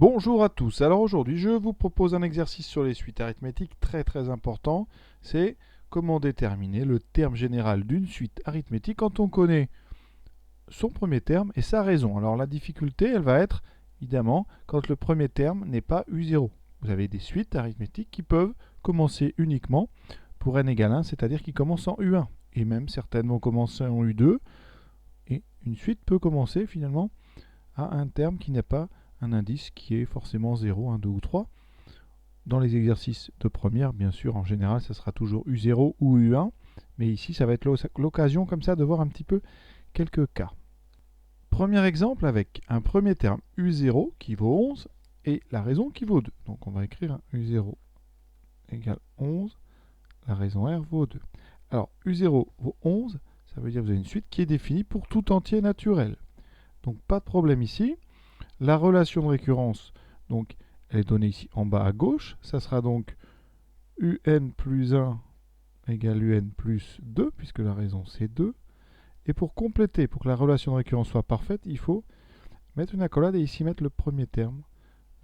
Bonjour à tous. Alors aujourd'hui, je vous propose un exercice sur les suites arithmétiques très important. C'est comment déterminer le terme général d'une suite arithmétique quand on connaît son premier terme et sa raison. Alors la difficulté, elle va être évidemment quand le premier terme n'est pas U0. Vous avez des suites arithmétiques qui peuvent commencer uniquement pour n égale 1, c'est-à-dire qui commencent en U1. Et même certaines vont commencer en U2. Et une suite peut commencer finalement à un terme qui n'est pas un indice qui est forcément 0, 1, 2 ou 3. Dans les exercices de première, bien sûr, en général, ça sera toujours U0 ou U1. Mais ici, ça va être l'occasion comme ça de voir un petit peu quelques cas. Premier exemple avec un premier terme U0 qui vaut 11 et la raison qui vaut 2. Donc on va écrire U0 égale 11, la raison R vaut 2. Alors U0 vaut 11, ça veut dire que vous avez une suite qui est définie pour tout entier naturel. Donc pas de problème ici. La relation de récurrence, donc, elle est donnée ici en bas à gauche. Ça sera donc un plus 1 égale un plus 2, puisque la raison c'est 2. Et pour compléter, pour que la relation de récurrence soit parfaite, il faut mettre une accolade et ici mettre le premier terme.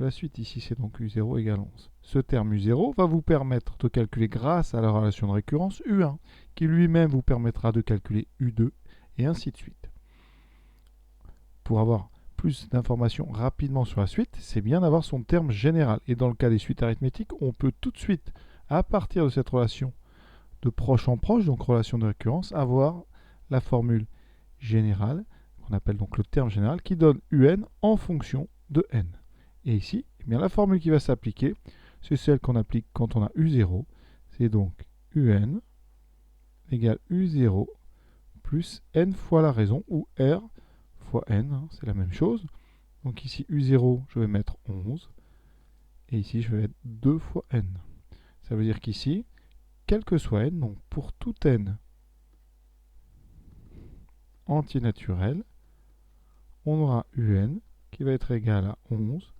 La suite ici c'est donc U0 égale 11. Ce terme U0 va vous permettre de calculer grâce à la relation de récurrence U1, qui lui-même vous permettra de calculer U2, et ainsi de suite. Pour avoir plus d'informations rapidement sur la suite, c'est bien d'avoir son terme général. Et dans le cas des suites arithmétiques, on peut tout de suite, à partir de cette relation de proche en proche, donc relation de récurrence, avoir la formule générale, qu'on appelle donc le terme général, qui donne un en fonction de n. Et ici, eh bien, la formule qui va s'appliquer, c'est celle qu'on applique quand on a u0, c'est donc un égale u0 plus n fois la raison, ou r fois n, hein, c'est la même chose. Donc ici, U0, je vais mettre 11. Et ici, je vais mettre 2 fois n. Ça veut dire qu'ici, quel que soit n, donc pour tout n entier naturel, on aura un qui va être égal à 11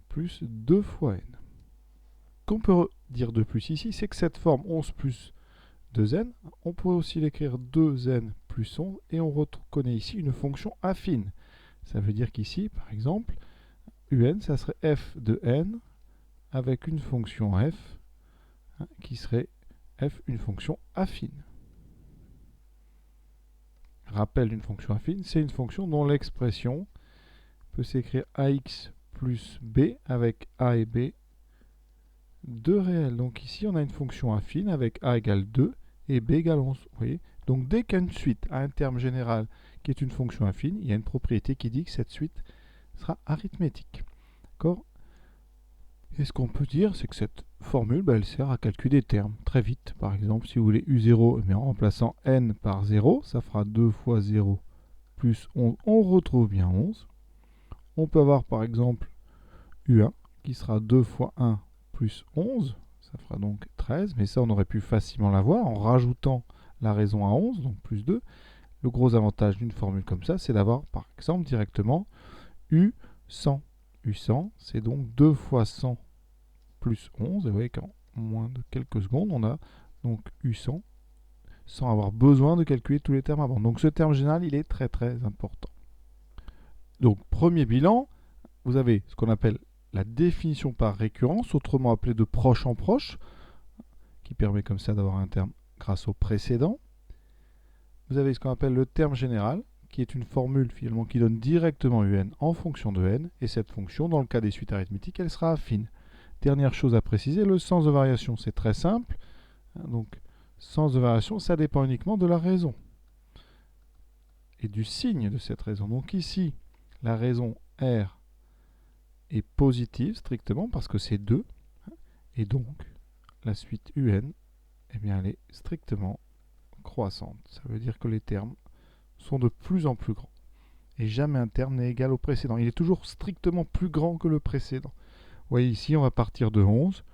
plus 2 fois n. Ce qu'on peut dire de plus ici, c'est que cette forme 11 plus 2n, on pourrait aussi l'écrire 2n plus 11, et on reconnaît ici une fonction affine. Ça veut dire qu'ici, par exemple, un, ça serait f de n avec une fonction f, hein, qui serait f une fonction affine. Rappel d'une fonction affine, c'est une fonction dont l'expression peut s'écrire ax plus b avec a et b, deux réels. Donc ici, on a une fonction affine avec a égale 2 et b égale 11. Vous voyez, donc dès qu'une suite a un terme général qui est une fonction affine, il y a une propriété qui dit que cette suite sera arithmétique. D'accord ? Et ce qu'on peut dire, c'est que cette formule, elle sert à calculer des termes très vite. Par exemple, si vous voulez U0, en remplaçant n par 0, ça fera 2 fois 0 plus 11. On retrouve bien 11. On peut avoir par exemple U1, qui sera 2 fois 1 plus 11. Ça fera donc 13, mais ça, on aurait pu facilement l'avoir en rajoutant la raison à 11, donc plus 2. Le gros avantage d'une formule comme ça, c'est d'avoir, par exemple, directement U100. U100, c'est donc 2 fois 100 plus 11. Et vous voyez qu'en moins de quelques secondes, on a donc U100 sans avoir besoin de calculer tous les termes avant. Donc ce terme général, il est très important. Donc premier bilan, vous avez ce qu'on appelle la définition par récurrence, autrement appelée de proche en proche, qui permet comme ça d'avoir un terme grâce au précédent. Vous avez ce qu'on appelle le terme général, qui est une formule finalement qui donne directement un en fonction de n, et cette fonction, dans le cas des suites arithmétiques, elle sera affine. Dernière chose à préciser, le sens de variation, c'est très simple. Donc, sens de variation, ça dépend uniquement de la raison et du signe de cette raison. Donc ici, la raison R est positive strictement parce que c'est 2. Et donc, la suite un, eh bien, elle est strictement croissante. Ça veut dire que les termes sont de plus en plus grands. Et jamais un terme n'est égal au précédent. Il est toujours strictement plus grand que le précédent. Vous voyez ici, on va partir de 11.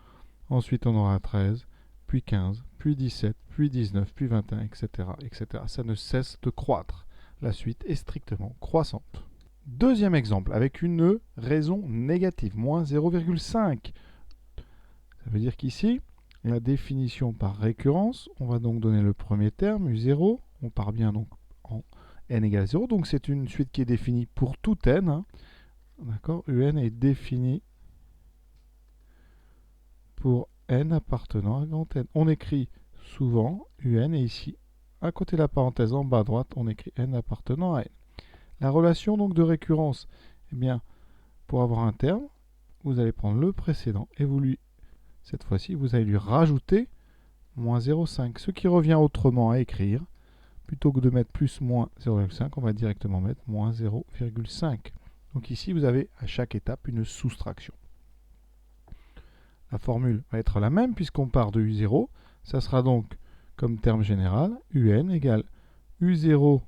Ensuite, on aura 13, puis 15, puis 17, puis 19, puis 21, etc., etc. Ça ne cesse de croître. La suite est strictement croissante. Deuxième exemple, avec une raison négative, moins 0,5. Ça veut dire qu'ici, la définition par récurrence, on va donc donner le premier terme, U0. On part bien donc en n égale 0. Donc c'est une suite qui est définie pour tout n. Hein. D'accord? UN est défini pour n appartenant à grand N. On écrit souvent UN et ici, à côté de la parenthèse en bas à droite, on écrit n appartenant à n. La relation donc de récurrence, eh bien, pour avoir un terme, vous allez prendre le précédent et cette fois-ci, vous allez lui rajouter moins 0,5. Ce qui revient autrement à écrire, plutôt que de mettre plus moins 0,5, on va directement mettre moins 0,5. Donc ici, vous avez à chaque étape une soustraction. La formule va être la même puisqu'on part de U0. Ça sera donc, comme terme général, UN égale U0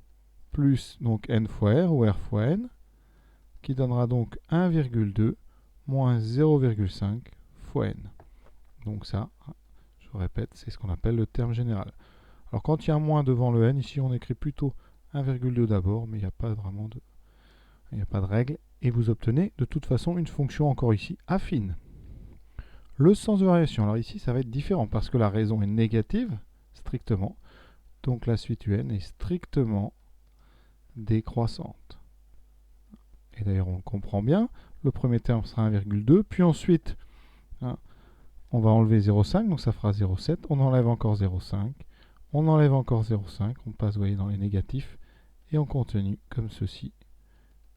plus donc n fois R ou R fois n, qui donnera donc 1,2 moins 0,5 fois n. Donc ça, je répète, c'est ce qu'on appelle le terme général. Alors quand il y a un moins devant le n, ici on écrit plutôt 1,2 d'abord, mais il n'y a pas vraiment il n'y a pas de règle, et vous obtenez de toute façon une fonction encore ici affine. Le sens de variation, alors ici ça va être différent parce que la raison est négative, strictement, donc la suite UN est strictement décroissante. Et d'ailleurs on le comprend bien, le premier terme sera 1,2, puis ensuite on va enlever 0,5, donc ça fera 0,7, on enlève encore 0,5, on enlève encore 0,5, on passe, vous voyez, dans les négatifs, et on continue comme ceci,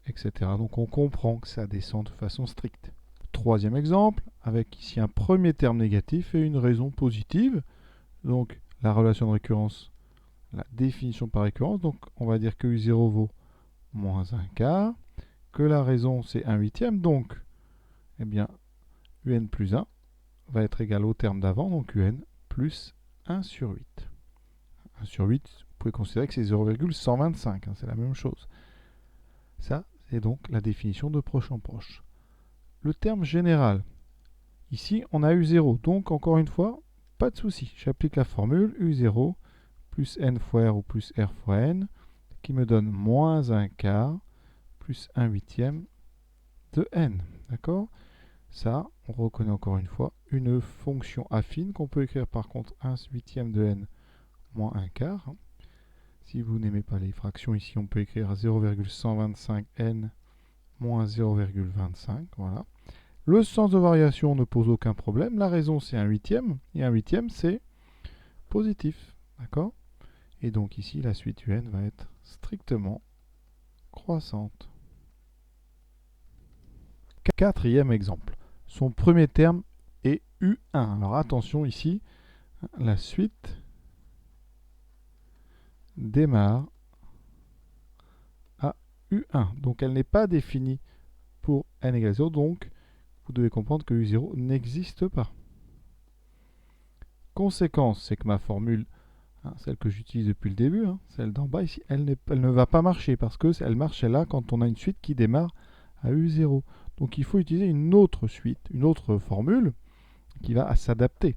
etc. Donc on comprend que ça descend de façon stricte. Troisième exemple, avec ici un premier terme négatif et une raison positive, donc la relation de récurrence, la définition par récurrence, donc on va dire que U0 vaut moins 1 quart, que la raison c'est 1 huitième, donc eh bien UN plus 1 va être égal au terme d'avant, donc UN plus 1 sur 8. 1 sur 8, vous pouvez considérer que c'est 0,125, c'est la même chose. Ça, c'est donc la définition de proche en proche. Le terme général, ici on a U0, donc encore une fois, pas de souci. J'applique la formule U0 plus N fois R ou plus R fois N, qui me donne moins 1 quart plus 1 huitième de N. D'accord? Ça, on reconnaît encore une fois une fonction affine qu'on peut écrire par contre 1 huitième de n moins 1 quart. Si vous n'aimez pas les fractions, ici on peut écrire 0,125 n moins 0,25. Voilà. Le sens de variation ne pose aucun problème. La raison c'est 1 huitième et 1 huitième c'est positif. D'accord? Et donc ici la suite UN va être strictement croissante. Quatrième exemple. Son premier terme est U1. Alors attention ici, la suite démarre à U1. Donc elle n'est pas définie pour n égale 0. Donc vous devez comprendre que U0 n'existe pas. Conséquence, c'est que ma formule, celle que j'utilise depuis le début, celle d'en bas ici, elle ne va pas marcher parce qu'elle marche là quand on a une suite qui démarre à U0. Donc il faut utiliser une autre suite, une autre formule qui va s'adapter.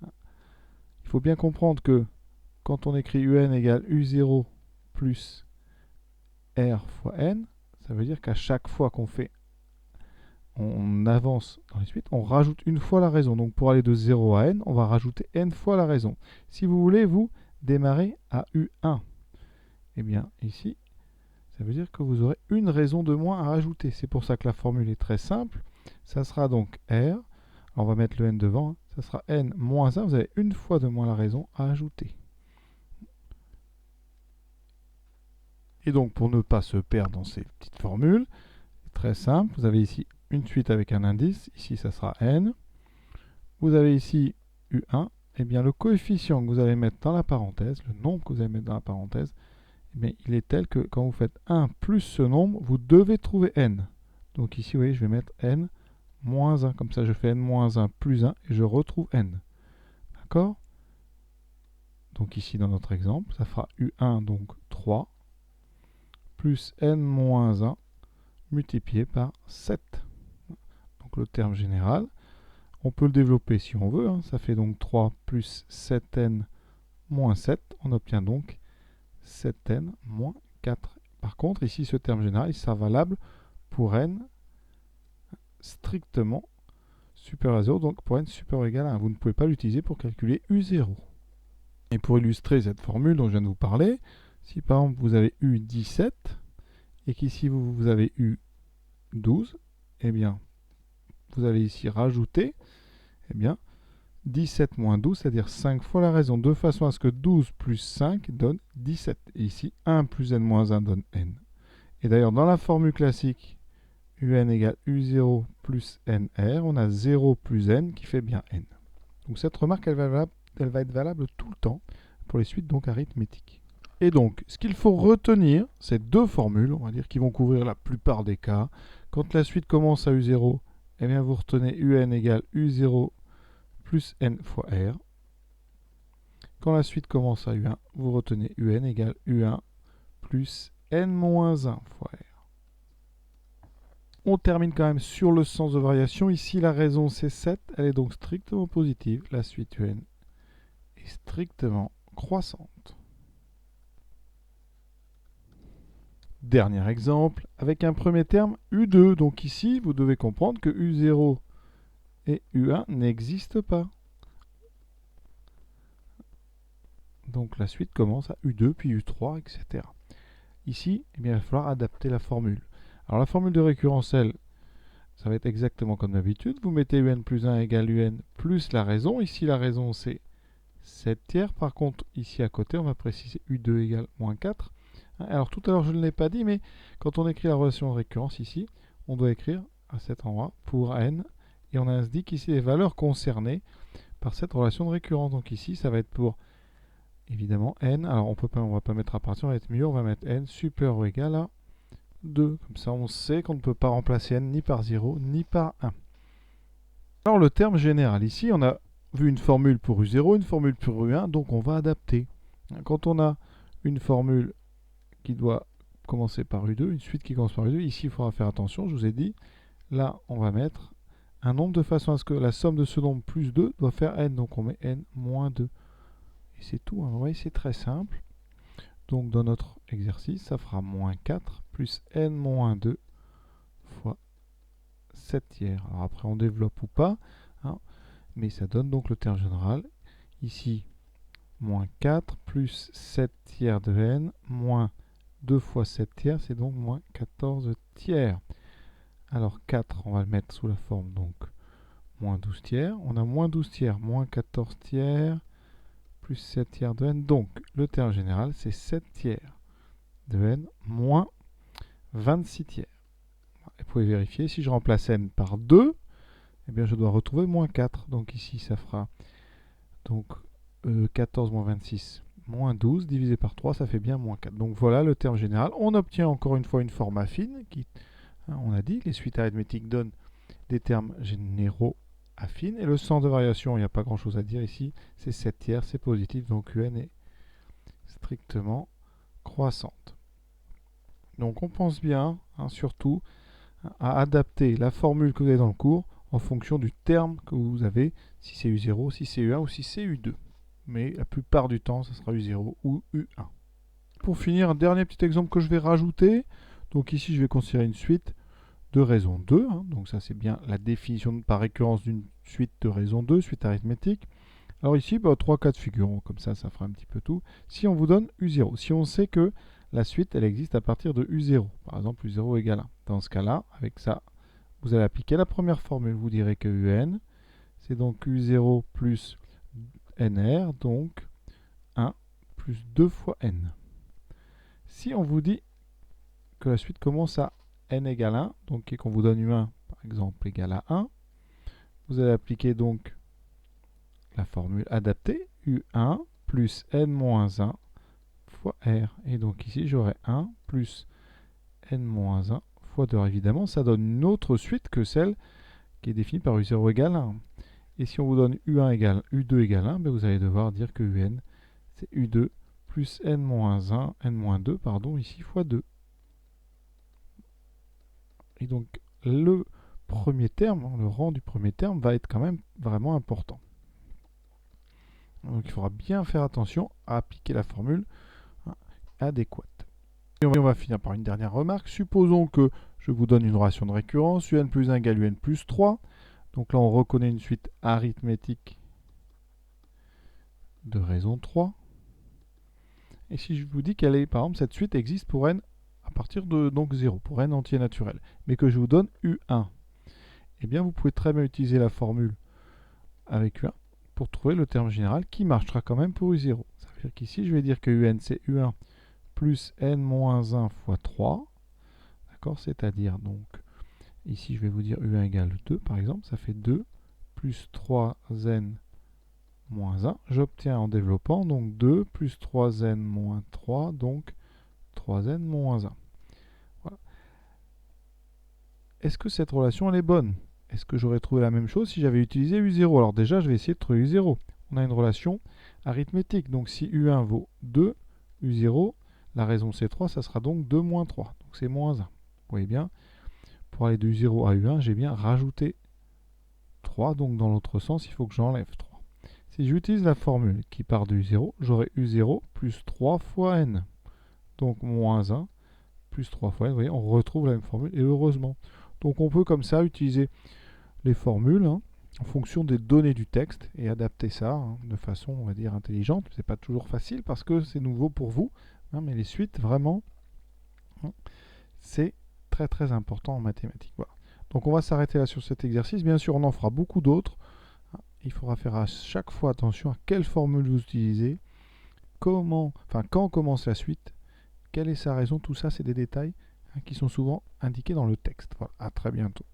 Il faut bien comprendre que quand on écrit UN égale U0 plus R fois N, ça veut dire qu'à chaque fois on avance dans les suites, on rajoute une fois la raison. Donc pour aller de 0 à N, on va rajouter N fois la raison. Si vous voulez, vous démarrer à U1. Eh bien ici, ça veut dire que vous aurez une raison de moins à rajouter. C'est pour ça que la formule est très simple. Ça sera donc R. Alors on va mettre le N devant. Ça sera N moins 1. Vous avez une fois de moins la raison à ajouter. Et donc pour ne pas se perdre dans ces petites formules, c'est très simple. Vous avez ici une suite avec un indice. Ici ça sera N. Vous avez ici U1. Eh bien le coefficient que vous allez mettre dans la parenthèse, le nombre que vous allez mettre dans la parenthèse, mais il est tel que quand vous faites 1 plus ce nombre, vous devez trouver n. Donc ici, vous voyez, je vais mettre n moins 1. Comme ça, je fais n moins 1 plus 1 et je retrouve n. D'accord? Donc ici, dans notre exemple, ça fera U1, donc 3, plus n moins 1 multiplié par 7. Donc le terme général, on peut le développer si on veut. Ça fait donc 3 plus 7n moins 7. On obtient donc 7n moins 4. Par contre, ici, ce terme général, il sera valable pour n strictement supérieur à 0, donc pour n supérieur ou égal à 1. Vous ne pouvez pas l'utiliser pour calculer U0. Et pour illustrer cette formule dont je viens de vous parler, si par exemple vous avez U17, et qu'ici vous avez 12, eh bien, vous allez ici rajouter, eh bien, 17 moins 12, c'est-à-dire 5 fois la raison, de façon à ce que 12 plus 5 donne 17. Et ici, 1 plus n moins 1 donne n. Et d'ailleurs, dans la formule classique, un égale u0 plus nr, on a 0 plus n qui fait bien n. Donc cette remarque, elle va être valable tout le temps pour les suites donc arithmétiques. Et donc, ce qu'il faut retenir, c'est deux formules, on va dire, qui vont couvrir la plupart des cas. Quand la suite commence à u0, eh bien vous retenez un égale u0 plus n fois r. Quand la suite commence à u1, vous retenez un égale u1 plus n moins 1 fois r. On termine quand même sur le sens de variation. Ici, la raison c'est 7, elle est donc strictement positive. La suite un est strictement croissante. Dernier exemple, avec un premier terme U2. Donc ici, vous devez comprendre que U0 et U1 n'existent pas. Donc la suite commence à U2, puis U3, etc. Ici, eh bien, il va falloir adapter la formule. Alors la formule de récurrence, elle, ça va être exactement comme d'habitude. Vous mettez UN plus 1 égale UN plus la raison. Ici, la raison, c'est 7 tiers. Par contre, ici à côté, on va préciser U2 égale moins 4. Alors tout à l'heure, je ne l'ai pas dit, mais quand on écrit la relation de récurrence ici, on doit écrire à cet endroit pour n, et on indique ici les valeurs concernées par cette relation de récurrence. Donc ici, ça va être pour, évidemment, n. Alors on va pas mettre à partir, on va être mieux, on va mettre n supérieur ou égal à 2. Comme ça, on sait qu'on ne peut pas remplacer n ni par 0, ni par 1. Alors le terme général, ici, on a vu une formule pour U0, une formule pour U1, donc on va adapter. Quand on a une formule qui doit commencer par U2, une suite qui commence par U2. Ici, il faudra faire attention, je vous ai dit. Là, on va mettre un nombre de façon à ce que la somme de ce nombre plus 2 doit faire n. Donc, on met n moins 2. Et c'est tout. Hein. Vous voyez, c'est très simple. Donc, dans notre exercice, ça fera moins 4 plus n moins 2 fois 7 tiers. Alors, après, on développe ou pas. Hein, mais ça donne donc le terme général. Ici, moins 4 plus 7 tiers de n moins 2 fois 7 tiers, c'est donc moins 14 tiers. Alors 4, on va le mettre sous la forme donc moins 12 tiers. On a moins 12 tiers, moins 14 tiers, plus 7 tiers de n. Donc le terme général, c'est 7 tiers de n moins 26 tiers. Et vous pouvez vérifier, si je remplace n par 2, eh bien je dois retrouver moins 4. Donc ici, ça fera donc 14 moins 26. Moins 12 divisé par 3, ça fait bien moins 4. Donc voilà le terme général. On obtient encore une fois une forme affine. Qui, on a dit, les suites arithmétiques donnent des termes généraux affines. Et le sens de variation, il n'y a pas grand-chose à dire ici. C'est 7 tiers, c'est positif. Donc UN est strictement croissante. Donc on pense bien, surtout, à adapter la formule que vous avez dans le cours en fonction du terme que vous avez, si c'est U0, si c'est U1 ou si c'est U2. Mais la plupart du temps, ça sera U0 ou U1. Pour finir, un dernier petit exemple que je vais rajouter. Donc ici, je vais considérer une suite de raison 2. Donc ça, c'est bien la définition par récurrence d'une suite de raison 2, suite arithmétique. Alors ici, 3 cas de figure. Comme ça fera un petit peu tout. Si on vous donne U0, si on sait que la suite, elle existe à partir de U0. Par exemple, U0 égale 1. Dans ce cas-là, avec ça, vous allez appliquer la première formule. Vous direz que UN, c'est donc U0 plus NR, donc 1 plus 2 fois N. Si on vous dit que la suite commence à N égale 1, donc et qu'on vous donne U1, par exemple, égale à 1, vous allez appliquer donc la formule adaptée, U1 plus N moins 1 fois R. Et donc ici, j'aurai 1 plus N moins 1 fois 2. Évidemment, ça donne une autre suite que celle qui est définie par U0 égale 1. Et si on vous donne U1 égale U2 égale 1, ben vous allez devoir dire que UN, c'est U2 plus N-1, N-2, pardon, ici, fois 2. Et donc, le premier terme, le rang du premier terme, va être quand même vraiment important. Donc, il faudra bien faire attention à appliquer la formule adéquate. Et on va finir par une dernière remarque. Supposons que je vous donne une relation de récurrence, UN plus 1 égale UN plus 3. Donc là, on reconnaît une suite arithmétique de raison 3. Et si je vous dis qu'elle est, par exemple, cette suite existe pour n à partir de donc 0 pour n entier naturel, mais que je vous donne U1, eh bien vous pouvez très bien utiliser la formule avec U1 pour trouver le terme général qui marchera quand même pour U0. Ça veut dire qu'ici, je vais dire que UN, c'est U1 plus n-1 fois 3. D'accord? C'est-à-dire, donc, ici, je vais vous dire U1 égale 2, par exemple. Ça fait 2 plus 3n moins 1. J'obtiens en développant, donc 2 plus 3n moins 3, donc 3n moins 1. Voilà. Est-ce que cette relation, elle est bonne? Est-ce que j'aurais trouvé la même chose si j'avais utilisé U0? Alors déjà, je vais essayer de trouver U0. On a une relation arithmétique. Donc si U1 vaut 2, U0, la raison c'est 3, ça sera donc 2 moins 3. Donc c'est moins 1. Vous voyez bien, pour aller de U0 à U1, j'ai bien rajouté 3. Donc dans l'autre sens, il faut que j'enlève 3. Si j'utilise la formule qui part de U0, j'aurai U0 plus 3 fois n. Donc moins 1 plus 3 fois n. Vous voyez, on retrouve la même formule, et heureusement. Donc on peut comme ça utiliser les formules en fonction des données du texte et adapter ça de façon, on va dire, intelligente. C'est pas toujours facile parce que c'est nouveau pour vous, mais les suites, vraiment, c'est très très important en mathématiques. Voilà. Donc on va s'arrêter là sur cet exercice. Bien sûr, on en fera beaucoup d'autres. Il faudra faire à chaque fois attention à quelle formule vous utilisez, quand commence la suite, quelle est sa raison, tout ça, c'est des détails qui sont souvent indiqués dans le texte. Voilà, à très bientôt.